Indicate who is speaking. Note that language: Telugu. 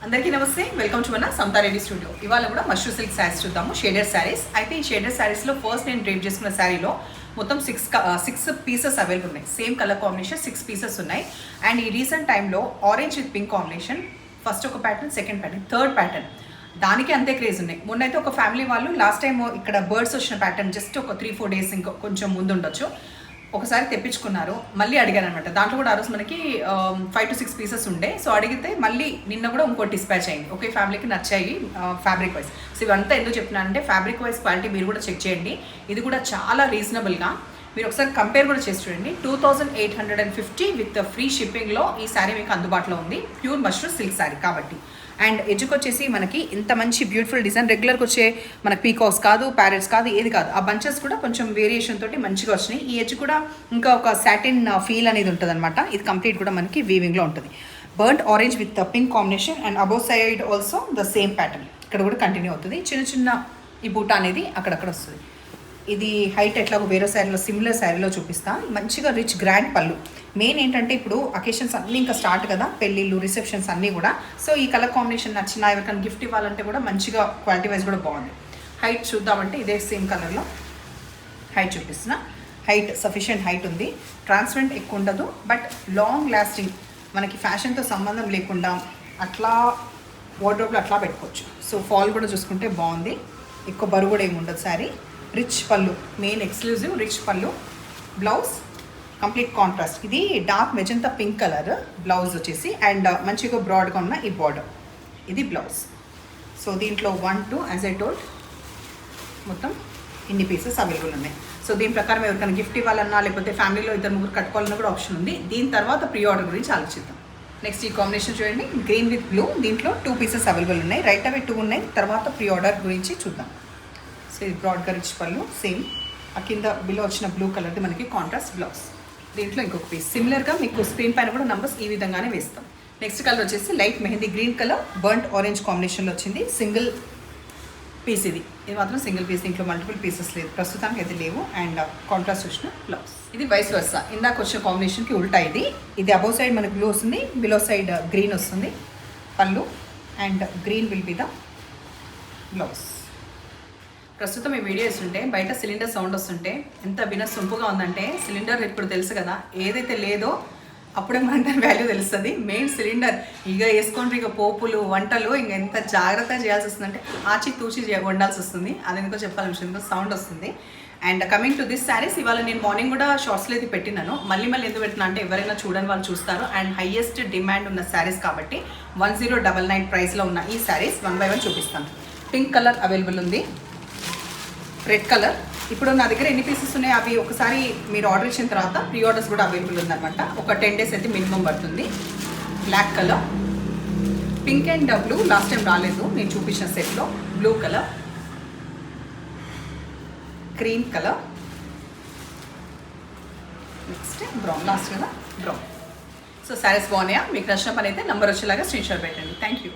Speaker 1: అందరికీ నమస్తే, వెల్కమ్ టు మన సమతా రెడ్డి స్టూడియో. ఇవాళ కూడా మష్రూ సిల్క్ శారీస్ చూద్దాము, షేడెడ్ శారీస్. అయితే ఈ షేడెడ్ శారీస్లో ఫస్ట్ నేను డ్రేప్ చేసుకున్న శారీలో మొత్తం సిక్స్ పీసెస్ అవైలబుల్ ఉన్నాయి. సేమ్ కలర్ కాంబినేషన్ 6 పీసెస్ ఉన్నాయి. అండ్ ఈ రీసెంట్ టైంలో orange with pink combination, first ఒక pattern, second pattern, third pattern, దానికి అంతే క్రేజ్ ఉన్నాయి. మొన్నైతే ఒక ఫ్యామిలీ వాళ్ళు లాస్ట్ టైం ఇక్కడ బర్డ్స్ వచ్చిన ప్యాటర్న్ జస్ట్ ఒక 3-4 డేస్ ఇంకో కొంచెం ముందు ఉండొచ్చు, ఒకసారి తెప్పించుకున్నారు. మళ్ళీ అడిగారు అనమాట. దాంట్లో కూడా ఆ రోజు మనకి 5 to 6 పీసెస్ ఉండే. సో అడిగితే మళ్ళీ నిన్న కూడా ఇంకో డిస్పాచ్ అయింది. ఒకే ఫ్యామిలీకి నచ్చాయి ఫ్యాబ్రిక్ వైజ్. సో ఇవంతా ఎందుకు చెప్తున్నాను అంటే ఫ్యాబ్రిక్ వైజ్ క్వాలిటీ మీరు కూడా చెక్ చేయండి. ఇది కూడా చాలా రీజనబుల్గా మీరు ఒకసారి కంపేర్ కూడా చేసి చూడండి. 2850 విత్ ఫ్రీ షిప్పింగ్లో ఈ శారీ మీకు అందుబాటులో ఉంది. ప్యూర్ మష్రూ సిల్క్ శారీ కాబట్టి. అండ్ ఎడ్జ్కి వచ్చేసి మనకి ఇంత మంచి బ్యూటిఫుల్ డిజైన్, రెగ్యులర్కి వచ్చే మనకి పీకాక్స్ కాదు, ప్యారెట్స్ కాదు, ఏది కాదు. ఆ బంచెస్ కూడా కొంచెం వేరియేషన్ తోటి మంచిగా వచ్చినాయి. ఈ ఎడ్జ్ కూడా ఇంకా ఒక సాటిన్ ఫీల్ అనేది ఉంటుంది అనమాట. ఇది కంప్లీట్ కూడా మనకి వీవింగ్లో ఉంటుంది. బర్nt orange with pink combination and above side also the same pattern ఇక్కడ కూడా కంటిన్యూ అవుతుంది. చిన్న చిన్న ఈ బూట అనేది అక్కడక్కడ వస్తుంది. ఇది హైట్ ఎట్లాగో వేరే శారీలో సిమిలర్ శారీలో చూపిస్తాను. మంచిగా రిచ్ గ్రాండ్ పళ్ళు. మెయిన్ ఏంటంటే ఇప్పుడు అకేషన్స్ అన్నీ ఇంకా స్టార్ట్ కదా, పెళ్ళిళ్ళు, రిసెప్షన్స్ అన్నీ కూడా. సో ఈ కలర్ కాంబినేషన్ నచ్చిన ఎవరికైనా గిఫ్ట్ ఇవ్వాలంటే కూడా మంచిగా క్వాలిటీ వైజ్ కూడా బాగుంది. హైట్ చూద్దామంటే ఇదే సేమ్ కలర్లో హైట్ చూపిస్తున్నా. హైట్ సఫిషియెంట్ హైట్ ఉంది. ట్రాన్స్పరెంట్ ఎక్కువ ఉండదు, బట్ లాంగ్ లాస్టింగ్, మనకి ఫ్యాషన్తో సంబంధం లేకుండా అట్లా వార్డ్రోబ్లో అట్లా పెట్టుకోవచ్చు. సో ఫాల్ కూడా చూసుకుంటే బాగుంది. ఎక్కువ బరువు కూడా ఏమి ఉండదు శారీ. రిచ్ పళ్ళు, మెయిన్ ఎక్స్క్లూజివ్ రిచ్ పళ్ళు. Blouse complete contrast. ఇది dark magenta pink colour blouse వచ్చేసి, అండ్ మంచిగా బ్రాడ్గా ఉన్న ఈ బార్డర్. ఇది బ్లౌజ్. సో దీంట్లో 1, 2 యాజ్ ఐ టోల్డ్ మొత్తం ఇన్ని పీసెస్ అవైలబుల్ ఉన్నాయి. సో దీని ప్రకారం ఎవరికైనా గిఫ్ట్ ఇవ్వాలన్నా లేకపోతే ఫ్యామిలీలో 2-3 కట్టుకోవాలన్నా కూడా ఆప్షన్ ఉంది. దీని తర్వాత ప్రీ ఆర్డర్ గురించి ఆలోచిద్దాం. నెక్స్ట్ ఈ కాంబినేషన్ చూడండి, గ్రీన్ విత్ బ్లూ. దీంట్లో 2 పీసెస్ అవైలబుల్ ఉన్నాయి. రైట్ అవే 2 ఉన్నాయి. తర్వాత ప్రీ ఆర్డర్ గురించి చూద్దాం. సో ఇది బ్రాడ్గా రిచ్ పళ్ళు, సేమ్ ఆ కింద బిలో వచ్చిన బ్లూ కలర్ది మనకి కాంట్రాస్ట్ బ్లౌజ్. దీంట్లో ఇంకొక పీస్ సిమిలర్గా మీకు స్క్రీన్ పైన కూడా నంబర్స్ ఈ విధంగానే వేస్తాం. నెక్స్ట్ కలర్ వచ్చేసి light mehndi green colour బర్nt orange కాంబినేషన్లో వచ్చింది. సింగిల్ పీస్ ఇది మాత్రం సింగిల్ పీస్, దీంట్లో మల్టిపుల్ పీసెస్ లేదు ప్రస్తుతానికి అయితే లేవు. అండ్ కాంట్రాస్ట్ వచ్చిన బ్లౌజ్. ఇది వైస్ వర్సా, ఇందాక వచ్చిన కాంబినేషన్కి ఉల్టా. ఇది అబౌవ్ సైడ్ మనకి బ్లూ వస్తుంది, బిలో సైడ్ గ్రీన్ వస్తుంది పళ్ళు, and green will be the blouse. ప్రస్తుతం ఈ వీడియో ఇస్తుంటే బయట సిలిండర్ సౌండ్ వస్తుంటే ఎంత వినసొంపుగా ఉందంటే, సిలిండర్ ఇప్పుడు తెలుసు కదా, ఏదైతే లేదో అప్పుడే మనకి వాల్యూ తెలుస్తుంది. మెయిన్ సిలిండర్ ఇక వేసుకుంటే ఇక పోపులు వంటలు ఇంకా ఎంత జాగ్రత్తగా చేయాల్సి వస్తుందంటే ఆచి తూచి వండాల్సి వస్తుంది. అది ఎందుకో చెప్పాలనిపిస్తుంది, సౌండ్ వస్తుంది. And coming to this saris, ఇవాళ నేను మార్నింగ్ కూడా షార్ట్స్లో అయితే పెట్టినాను. మళ్ళీ ఎందుకు పెట్టినా అంటే ఎవరైనా చూడని వాళ్ళు చూస్తారు. అండ్ హైయెస్ట్ డిమాండ్ ఉన్న శారీస్ కాబట్టి 1099 ప్రైస్లో ఉన్న ఈ శారీస్ 1 by 1 చూపిస్తాను. పింక్ కలర్ అవైలబుల్ ఉంది, రెడ్ కలర్. ఇప్పుడు నా దగ్గర ఎన్ని పీసెస్ ఉన్నాయి అవి ఒకసారి మీరు ఆర్డర్ ఇచ్చిన తర్వాత ప్రీ ఆర్డర్స్ కూడా అవైలబుల్ ఉందన్నమాట. ఒక 10 days అయితే మినిమం పడుతుంది. Black colour, pink and blue last time రాలేదు నేను చూపించిన సెట్లో. Blue colour, cream colour, next brown, last కదా బ్రౌన్. సో శారీస్ బాగున్నాయా? మీకు నచ్చిన పని అయితే నెంబర్ వచ్చేలాగా స్క్రీన్ షాట్ పెట్టండి. Thank you.